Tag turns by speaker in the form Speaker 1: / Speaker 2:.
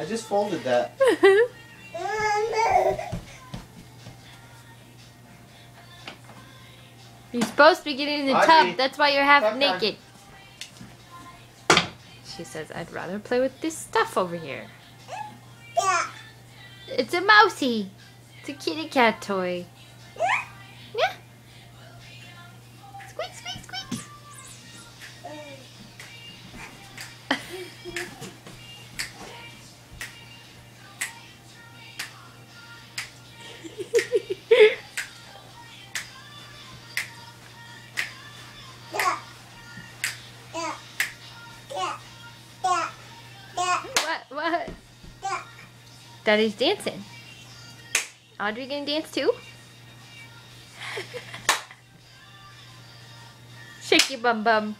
Speaker 1: just folded that.
Speaker 2: You're supposed to be getting in the
Speaker 1: Audrey,
Speaker 2: tub. That's why you're half
Speaker 1: tuck
Speaker 2: naked. She says, I'd rather play with this stuff over here. It's a mousey. It's a kitty cat toy. Yeah. Squeak, squeak, squeak. What? Daddy's dancing. Audrey gonna dance too? Shake your bum bum.